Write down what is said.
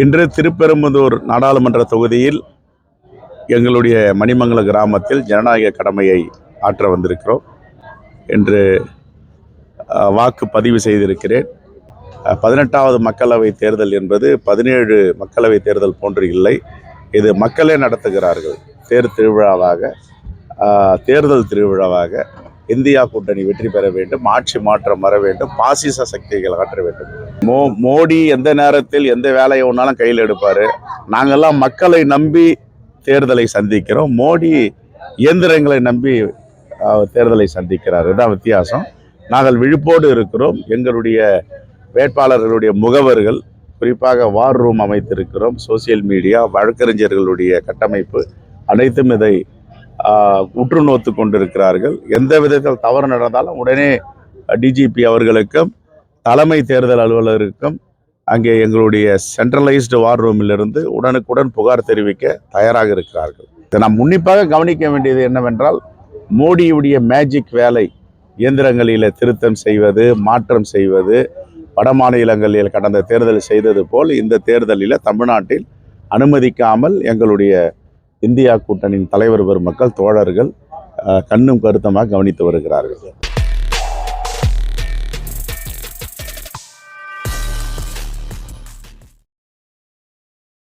இன்று திருப்பெரும்புதூர் நாடாளுமன்ற தொகுதியில் எங்களுடைய மணிமங்கல கிராமத்தில் ஜனநாயக கடமையை ஆற்ற வந்திருக்கிறோம். என்று வாக்கு பதிவு செய்திருக்கிறேன். 18வது மக்களவை தேர்தல் என்பது 17 மக்களவை தேர்தல் போன்று இல்லை. இது மக்களே நடத்துகிறார்கள். தேர்தல் திருவிழாவாக இந்தியா கூட்டணி வெற்றி பெற வேண்டும், ஆட்சி மாற்றம் வர வேண்டும், பாசிச சக்திகள் அகற்ற வேண்டும். மோடி எந்த நேரத்தில் எந்த வேலையை ஒன்றாலும் கையில் எடுப்பார். நாங்கள்லாம் மக்களை நம்பி தேர்தலை சந்திக்கிறோம். மோடி இயந்திரங்களை நம்பி தேர்தலை சந்திக்கிறார். இதுதான் வித்தியாசம். நாங்கள் விழிப்போடு இருக்கிறோம். எங்களுடைய வேட்பாளர்களுடைய முகவர்கள், குறிப்பாக வார் ரூம் அமைத்திருக்கிறோம். சோசியல் மீடியா, வழக்கறிஞர்களுடைய கட்டமைப்பு அனைத்தும் இதை உற்று நோத்து கொண்டிருக்கிறார்கள். எந்த விதத்தில் தவறு நடந்தாலும் உடனே டிஜிபி அவர்களுக்கும் தலைமை தேர்தல் அலுவலருக்கும் அங்கே எங்களுடைய சென்ட்ரலைஸ்டு வார் ரூமிலிருந்து உடனுக்குடன் புகார் தெரிவிக்க தயாராக இருக்கிறார்கள். இதை நாம் உன்னிப்பாக கவனிக்க வேண்டியது என்னவென்றால், மோடியுடைய மேஜிக் வேலை இயந்திரங்களில் திருத்தம் செய்வது, மாற்றம் செய்வது, வட மாநிலங்களில் கடந்த தேர்தல் செய்தது போல் இந்த தேர்தலில் தமிழ்நாட்டில் அனுமதிக்காமல் எங்களுடைய இந்தியா கூட்டணியின் தலைவர் பெருமக்கள், தோழர்கள் கண்ணும் கருத்தமாக கவனித்து வருகிறார்கள்.